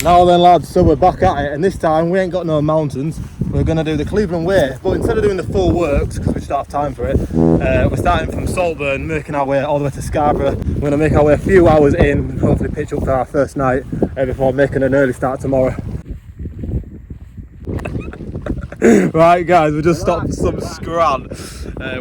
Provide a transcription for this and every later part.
Now then lads, so we're back at it, and this time we ain't got no mountains. We're going to do the Cleveland Way, but instead of doing the full works, because we just don't have time for it, we're starting from Saltburn, making our way all the way to Scarborough. We're going to make our way a few hours in, and hopefully pitch up for our first night before making an early start tomorrow. Right guys, we just stopped for some scran.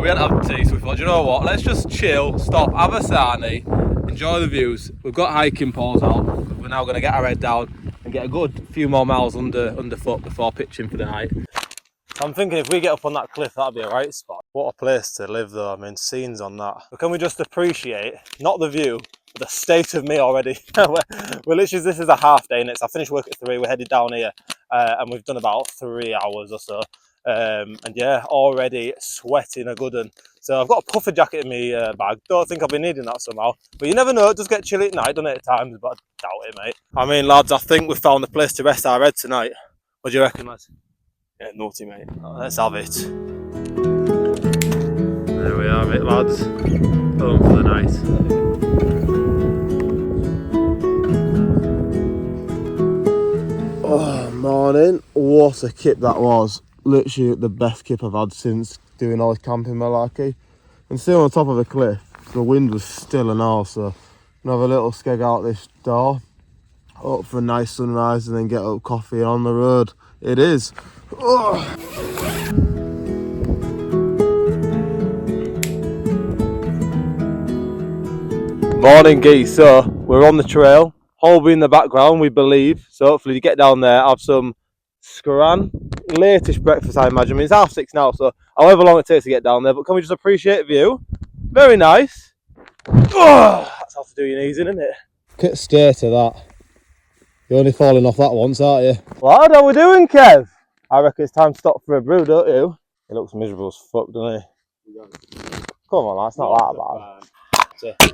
We hadn't had tea, so we thought, you know what, let's just chill, stop, have a sarnie, enjoy the views. We've got hiking poles out, we're now going to get our head down and get a good few more miles underfoot before pitching for the night. I'm thinking if we get up on that cliff, that'd be a right spot. What a place to live though, I mean, scenes on that. But can we just appreciate, not the view, but the state of me already? we're literally, this is a half day, and I finished work at 3, we're headed down here, and we've done about 3 hours or so. And yeah, already sweating a good one. So I've got a puffer jacket in my bag. Don't think I'll be needing that somehow. But you never know, it does get chilly at night, doesn't it, at times? But I doubt it, mate. I mean, lads, I think we've found the place to rest our head tonight. What do you reckon, lads? Yeah, naughty, mate. Oh, let's have it. There we have it, lads. Home for the night. Oh, morning. What a kip that was. Literally the best kip I've had since doing all this camping malarkey. And still on top of the cliff, the wind was still and all, so I'm gonna have a little skeg out this door, up for a nice sunrise, and then get up coffee on the road. It is. Oh. Morning geese, so we're on the trail, Holby in the background we believe, so hopefully you get down there, have some scran, latest breakfast I imagine. I mean, it's 6:30 now, so however long it takes to get down there, but can we just appreciate the view? Very nice. Oh, that's how to do your knees in, isn't it? Look at state of that. You're only falling off that once, aren't you? What are we doing, Kev? I reckon it's time to stop for a brew, don't you? He looks miserable as fuck, doesn't he? Come on, that's not that bad.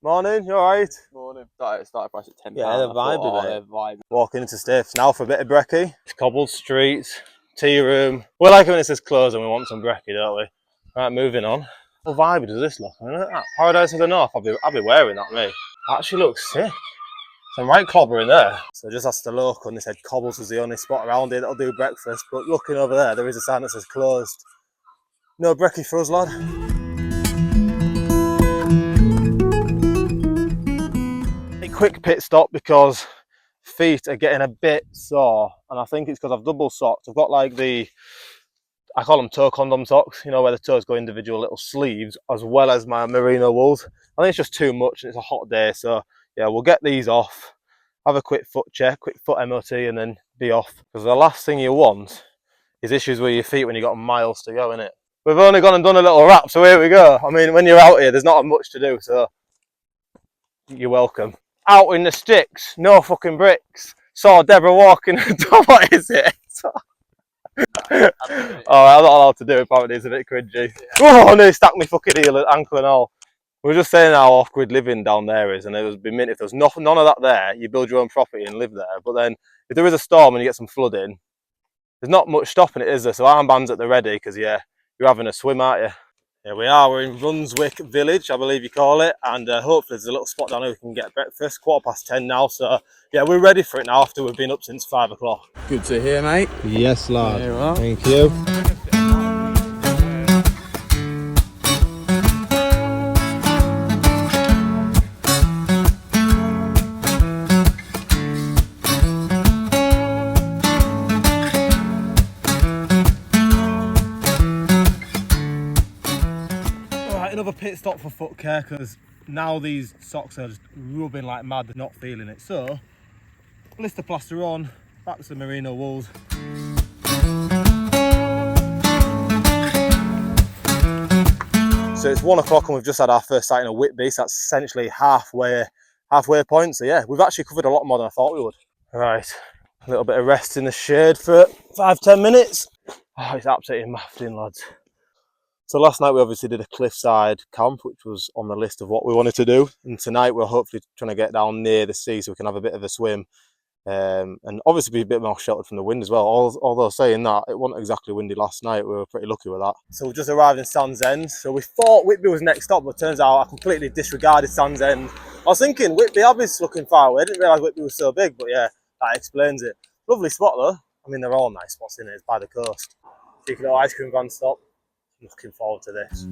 Morning, you alright? Morning. Started price at £10. Yeah, they're vibing, mate. Walking into Staithes now for a bit of brekkie. It's cobbled streets, tea room. We like it when it says closed and we want some brekkie, don't we? Right, moving on. What vibe does this look? I mean, that Paradise of the North, I'll be wearing that, mate. That actually looks sick. Some right clobber in there. So just asked the local and they said Cobbles was the only spot around here that'll do breakfast. But looking over there is a sign that says closed. No brekkie for us, lad. A quick pit stop because feet are getting a bit sore. And I think it's because I've double socked. I've got like I call them toe condom socks, you know, where the toes go individual little sleeves, as well as my merino wools. I think it's just too much and it's a hot day, so yeah, we'll get these off, have a quick foot check, quick foot MOT, and then be off. Because the last thing you want is issues with your feet when you've got miles to go, innit? We've only gone and done a little wrap, so here we go. I mean, when you're out here, there's not much to do, so you're welcome. Out in the sticks, no fucking bricks. Saw Deborah walking, what is it? Oh, I'm not allowed to do it, apparently it's a bit cringy. Yeah. Oh no, he stacked me fucking heel, ankle and all. We were just saying how off-grid living down there is, and it would be mint if there was none of that there, you build your own property and live there. But then if there is a storm and you get some flooding, there's not much stopping it, is there? So armbands at the ready, because yeah, you're having a swim, aren't you? Here we are, we're in Brunswick Village, I believe you call it, and hopefully there's a little spot down here we can get breakfast. 10:15 now, so yeah, we're ready for it now after we've been up since 5 o'clock. Good to hear, mate. Yes, lad. There you are. Thank you. Another pit stop for foot care, because now these socks are just rubbing like mad, they're not feeling it. So, blister plaster on, back to the merino wools. So it's 1 o'clock and we've just had our first sighting of Whitby, so that's essentially halfway point. So yeah, we've actually covered a lot more than I thought we would. Right, a little bit of rest in the shade for 5-10 minutes. Oh, it's absolutely mafting, lads. So last night we obviously did a cliffside camp, which was on the list of what we wanted to do. And tonight we're hopefully trying to get down near the sea so we can have a bit of a swim. and obviously be a bit more sheltered from the wind as well. Although saying that, it wasn't exactly windy last night. We were pretty lucky with that. So we just arrived in Sands End. So we thought Whitby was next stop, but turns out I completely disregarded Sands End. I was thinking Whitby Abbey's looking far away. I didn't realise Whitby was so big, but yeah, that explains it. Lovely spot though. I mean, they're all nice spots in it. It's by the coast. Cheeky little ice cream van stop. I'm looking forward to this.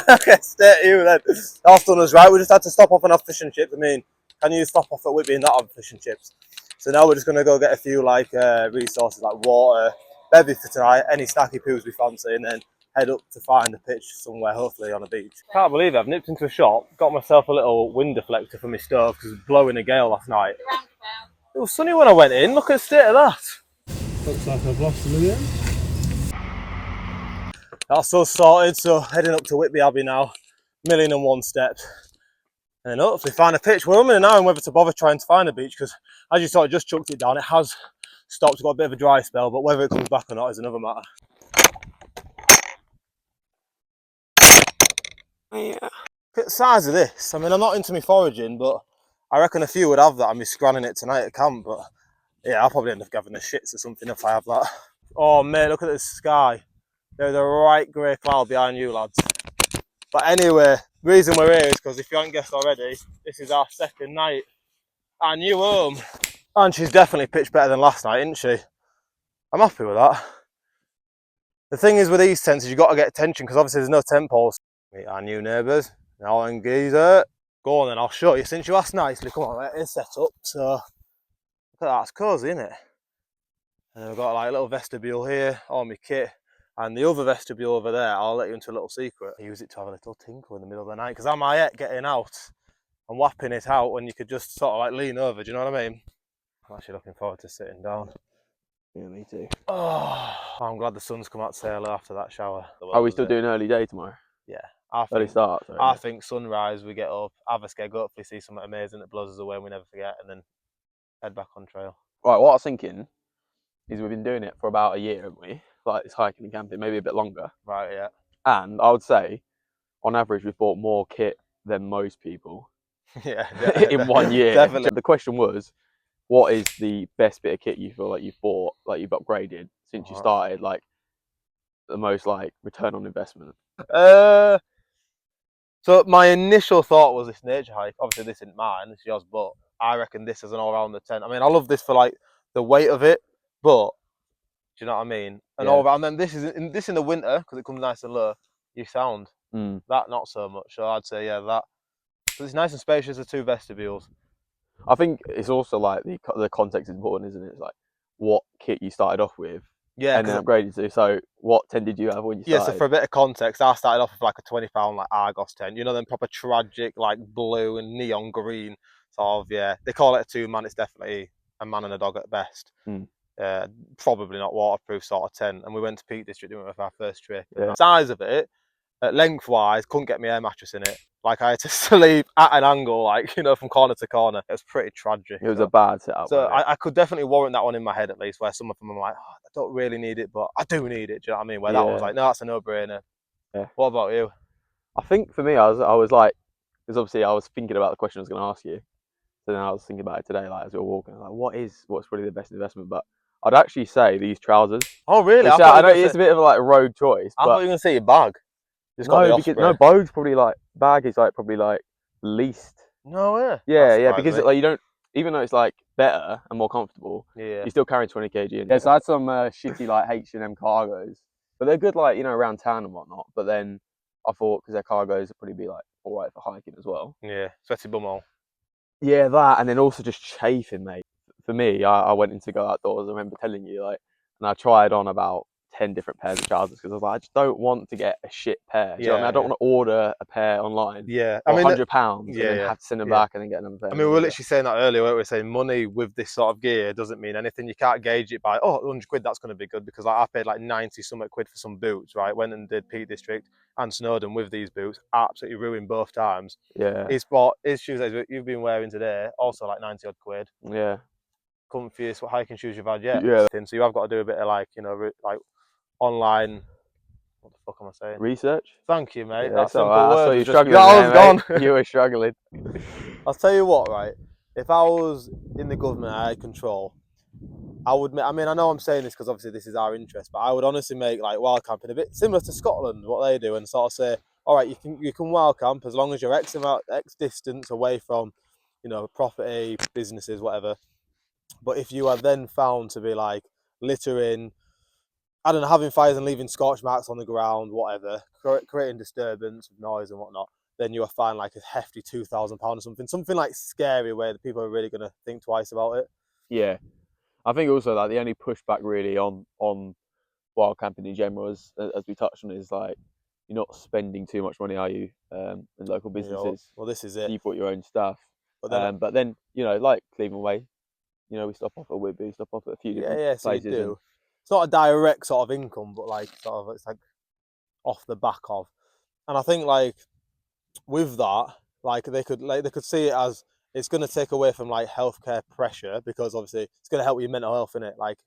Okay, stay at you then. That's done us right. We just had to stop off and have fish and chips. I mean, can you stop off at Whitby and not have fish and chips? So now we're just going to go get a few like resources like water, bevy for tonight, any snacky poos we fancy, and then head up to find a pitch somewhere, hopefully on a beach. Can't believe it. I've nipped into a shop, got myself a little wind deflector for my stove because it was blowing a gale last night. It was sunny when I went in. Look at the state of that. Looks like I've lost them again. That's us sorted, so heading up to Whitby Abbey now, 1,001 steps. And then hopefully find a pitch. We're umming and ahhing whether to bother trying to find a beach because as you saw, it just chucked it down. It has stopped, got a bit of a dry spell, but whether it comes back or not is another matter. Yeah. Look at the size of this. I mean, I'm not into me foraging, but I reckon a few would have that. I'd be scranning it tonight at camp, but yeah, I'll probably end up having the shits or something if I have that. Oh mate, look at this sky. There's a right grey cloud behind you lads. But anyway, the reason we're here is because if you haven't guessed already, this is our second night, our new home. And she's definitely pitched better than last night, isn't she? I'm happy with that. The thing is with these tents is you've got to get attention because obviously there's no tent poles. Meet our new neighbours, now and geezer. Go on then, I'll show you. Since you asked nicely, come on, it's set up. So, look at that, it's cosy, isn't it? And then we've got like a little vestibule here, all my kit. And the other vestibule over there, I'll let you into a little secret. I use it to have a little tinkle in the middle of the night because I'm at getting out and whapping it out when you could just sort of like lean over, do you know what I mean? I'm actually looking forward to sitting down. Yeah, me too. Oh, I'm glad the sun's come out sailor after that shower. Are we still doing early day tomorrow? Yeah. Early start, sorry. I think sunrise, we get up, have a skeg, hopefully see something amazing that blows us away and we never forget, and then head back on trail. Right, what I was thinking is we've been doing it for about a year, haven't we? Like this hiking and camping, maybe a bit longer. Right, yeah. And I would say, on average, we've bought more kit than most people. Yeah. In 1 year. Definitely. The question was, what is the best bit of kit you feel like you've bought, like you've upgraded since you started, like the most like return on investment? So my initial thought was this nature hike. Obviously this isn't mine, it's yours, but I reckon this is an all-round the tent. I mean, I love this for like the weight of it, but do you know what I mean? And Yeah. all around, then this is in the winter because it comes nice and low. You sound that not so much. So I'd say yeah, that. So it's nice and spacious. The two vestibules. I think it's also like the context is important, isn't it? It's like what kit you started off with, Yeah, and then upgraded to. So what tent did you have when you started? Yeah, so for a bit of context, I started off with like a 20 pound like Argos tent. You know, them proper tragic like blue and neon green sort of. Yeah, they call it a 2-man. It's definitely a man and a dog at best. Probably not waterproof sort of tent. And we went to Peak District, didn't we, for our first trip. Yeah. The size of it, lengthwise, couldn't get my air mattress in it. Like I had to sleep at an angle, like, you know, from corner to corner. It was pretty tragic. It was a bad setup. So I could definitely warrant that one in my head at least, where some of them I'm like, oh, I don't really need it, but I do need it. Do you know what I mean? Where that one was like, no, that's a no-brainer. Yeah. What about you? I think for me, I was like, because obviously I was thinking about the question I was going to ask you. So then I was thinking about it today, like as we were walking, I was like, what's really the best investment? But I'd actually say these trousers. Oh really? I know it's a bit of like a road choice. I thought you were going to say your bag. No, because bode's probably like bag is like probably like least. No way. Yeah, because like you don't, even though it's like better and more comfortable, you're still carrying 20 kg in. Yeah, so I had some shitty like H&M cargos, but they're good like, you know, around town and whatnot. But then I thought because they're cargos, it'd probably be like all right for hiking as well. Yeah, sweaty bumhole. Yeah, that, and then also just chafing, mate. For me, I went in to go outdoors. I remember telling you, like, and I tried on about 10 different pairs of trousers because I was like, I just don't want to get a shit pair. Do you know what I mean? I don't want to order a pair online. Yeah, I mean, £100 and then have to send them back and then get another pair. I mean, we were literally saying that earlier, weren't we? Saying money with this sort of gear doesn't mean anything. You can't gauge it by, oh, 100 quid, that's going to be good, because like, I paid like 90 something quid for some boots, right? Went and did Peak District and Snowdon with these boots, absolutely ruined both times. Yeah. He's bought his shoes that you've been wearing today, also like 90 odd quid. Yeah. Comfiest hiking shoes you've had yet. Yeah. So you have got to do a bit of like, you know, like online What the fuck am I saying? Research? Thank you, mate. Yeah, that it's all simple right. I saw word you was just struggling gone. there, mate. You were struggling. I'll tell you what, right? If I was in the government, I had control. I would. I mean, I know I'm saying this because obviously this is our interest, but I would honestly make like wild camping a bit similar to Scotland, what they do, and sort of say, all right, you can wild camp as long as you're X distance away from, you know, property, businesses, whatever. But if you are then found to be like littering, I don't know, having fires and leaving scorch marks on the ground, whatever, creating disturbance, noise and whatnot, then you are fined like a hefty £2,000 or something like scary where the people are really going to think twice about it. Yeah, I think also like the only pushback really on wild camping in general, as we touched on, is like you're not spending too much money, are you? In local businesses, well, this is it. you bought your own stuff, But then you know, like Cleveland Way, you know, we stop off at Whitby, stop off at a few different so you places, do. It's not a direct sort of income, but like sort of it's like off the back of. And I think like with that, like they could see it as it's going to take away from like healthcare pressure because obviously it's going to help with your mental health in it. Like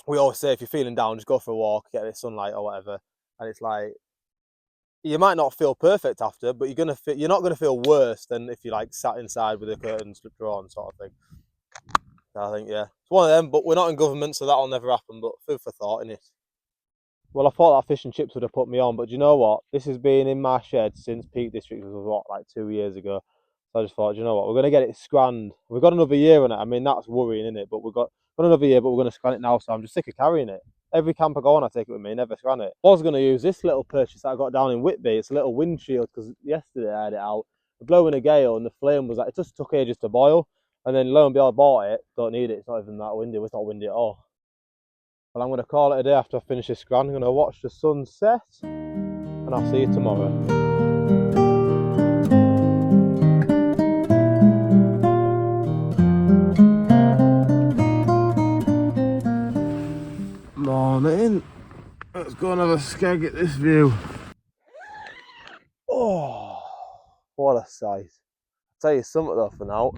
we always say, if you're feeling down, just go for a walk, get a bit of sunlight or whatever. And it's like you might not feel perfect after, but you're not gonna feel worse than if you like sat inside with the curtains drawn, sort of thing. I think yeah, it's one of them. But we're not in government, so that'll never happen. But food for thought, innit? Well, I thought that fish and chips would have put me on, but do you know what? This has been in my shed since Peak District was what, like 2 years ago. So I just thought, do you know what? We're going to get it scranned. We've got another year on it. I mean, that's worrying, isn't it? But we've got another year, but we're going to scran it now. So I'm just sick of carrying it. Every camp I go on, I take it with me, never scran it. I was going to use this little purchase that I got down in Whitby. It's a little windshield because yesterday I had it out, blowing a gale, and the flame was like, it just took ages to boil. And then lo and behold, I bought it. Don't need it. It's not even that windy. It's not windy at all. Well, I'm going to call it a day after I finish this scran. I'm going to watch the sun set, and I'll see you tomorrow. Morning. Let's go and have a skeg at this view. Oh, what a sight. I'll tell you something though for now.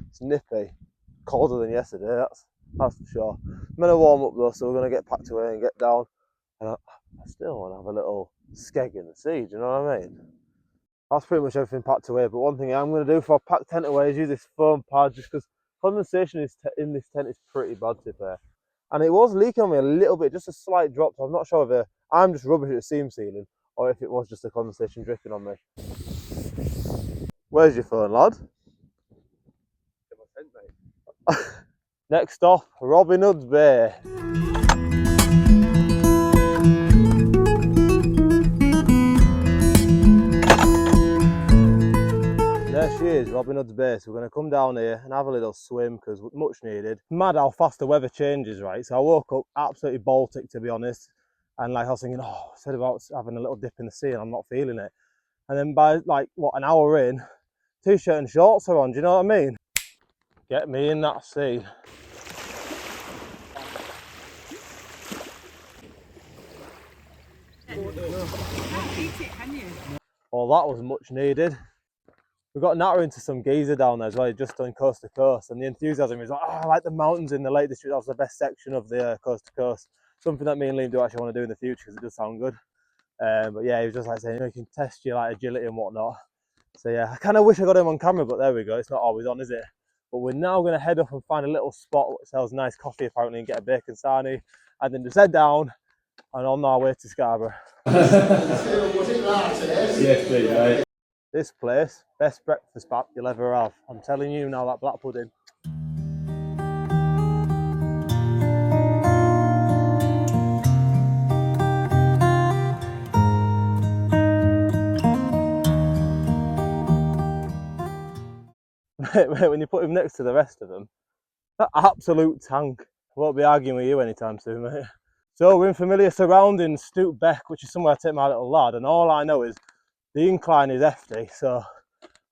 It's nippy. Colder than yesterday, that's for sure. I'm going to warm up though, so we're going to get packed away and get down. And I still want to have a little skeg in the sea, do you know what I mean? That's pretty much everything packed away, but one thing I'm going to do for a packed tent away is use this foam pad, just because condensation in this tent is pretty bad to bear. And it was leaking on me a little bit, just a slight drop, so I'm not sure if I'm just rubbish at the seam sealing or if it was just the condensation dripping on me. Where's your phone, lad? In my tent, mate. Next stop, Robin Hood's Bay. There she is, Robin Hood's Bay. So we're going to come down here and have a little swim because much needed. Mad how fast the weather changes, right? So I woke up absolutely Baltic, to be honest. And like I was thinking, I said about having a little dip in the sea and I'm not feeling it. And then by like, what, an hour in, t-shirt and shorts are on, do you know what I mean? Get me in that sea. Well, that was much needed. We got natter into some geezer down there as well, just on coast to coast, and the enthusiasm is like, oh, I like the mountains in the Lake District. That was the best section of the coast to coast. Something that me and Liam do actually want to do in the future because it does sound good. But yeah, he was just like saying, you know, you can test your like agility and whatnot. So yeah, I kind of wish I got him on camera, but there we go. It's not always on, is it? But we're now going to head up and find a little spot that sells nice coffee apparently and get a bacon sarnie, and then just head down and on our way to Scarborough. Yes, please, mate. This place, best breakfast back you'll ever have. I'm telling you now, that black pudding. Mate, when you put him next to the rest of them, that absolute tank. I won't be arguing with you anytime soon, mate. So we're in familiar surroundings, Stoop Beck, which is somewhere I take my little lad, and all I know is the incline is hefty, so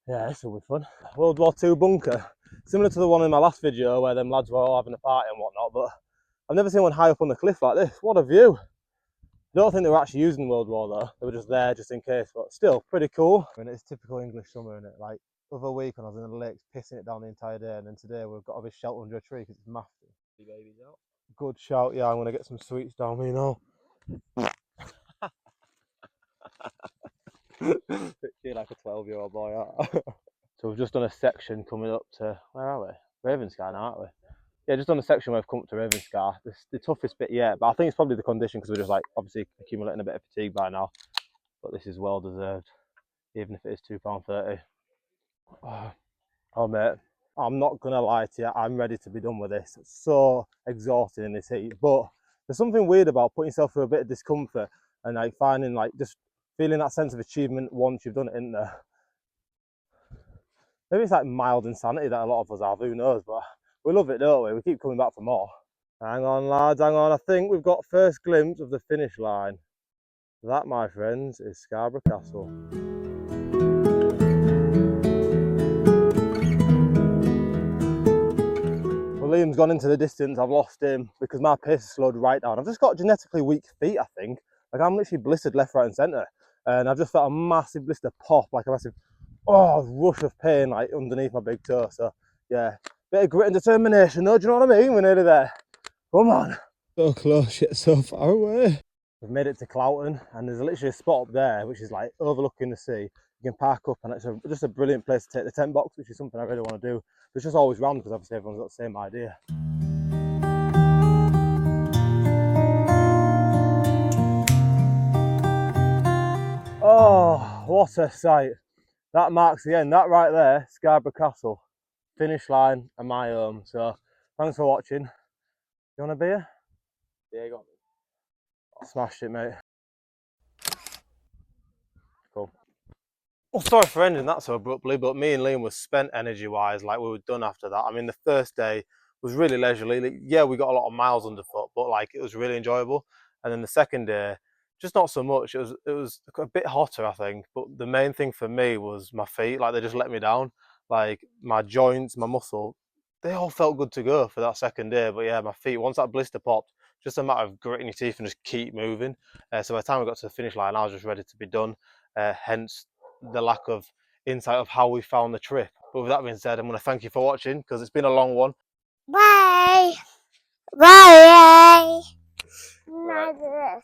yeah, this will be fun. World War II bunker, similar to the one in my last video where them lads were all having a party and whatnot, but I've never seen one high up on the cliff like this. What a view. I don't think they were actually using World War though, they were just there just in case, but still pretty cool. I mean, it's typical English summer, isn't it? Like, other week when I was in the lakes pissing it down the entire day, and then today we've got a bit shelter under a tree because it's mafty. Babies out. Good shout, yeah, I'm going to get some sweets down me, you know. Feel like a 12-year-old boy. So we've just done a section coming up to, where are we? Ravenscar now, aren't we? Yeah, just done a section where we've come up to Ravenscar. The toughest bit yet, but I think it's probably the condition because we're just like obviously accumulating a bit of fatigue by now. But this is well deserved, even if it is £2.30. Oh mate, I'm not gonna lie to you, I'm ready to be done with this. It's so exhausting in this heat, but there's something weird about putting yourself through a bit of discomfort and like finding like just feeling that sense of achievement once you've done it, isn't there? Maybe it's like mild insanity that a lot of us have, who knows, but we love it, don't we? We keep coming back for more. Hang on lads, hang on, I think we've got first glimpse of the finish line. That, my friends, is Scarborough Castle. Well, Liam's gone into the distance, I've lost him because my pace has slowed right down. I've just got genetically weak feet, I think. Like I'm literally blistered left, right and centre. And I've just felt a massive blister pop, like a massive, rush of pain like underneath my big toe. So yeah, bit of grit and determination though, do you know what I mean? We're nearly there. Come on. So close yet so far away. We've made it to Cloughton and there's literally a spot up there which is like overlooking the sea. You can park up and it's just a brilliant place to take the tent box, which is something I really want to do. But it's just always round because obviously everyone's got the same idea. Oh, what a sight. That marks the end. That right there, Scarborough Castle. Finish line and my home. So thanks for watching. You want a beer? Yeah, got me. Smashed it, mate. Cool. Well, sorry for ending that so abruptly, but me and Liam were spent energy-wise, like we were done after that. I mean, the first day was really leisurely. Like, yeah, we got a lot of miles underfoot, but like it was really enjoyable. And then the second day, just not so much. It was a bit hotter, I think. But the main thing for me was my feet. Like they just let me down. Like my joints, my muscle, they all felt good to go for that second day. But yeah, my feet, once that blister popped, just a matter of gritting your teeth and just keep moving. So by the time we got to the finish line, I was just ready to be done. Hence the lack of insight of how we found the trip. But with that being said, I'm going to thank you for watching because it's been a long one. Bye. Bye. Bye.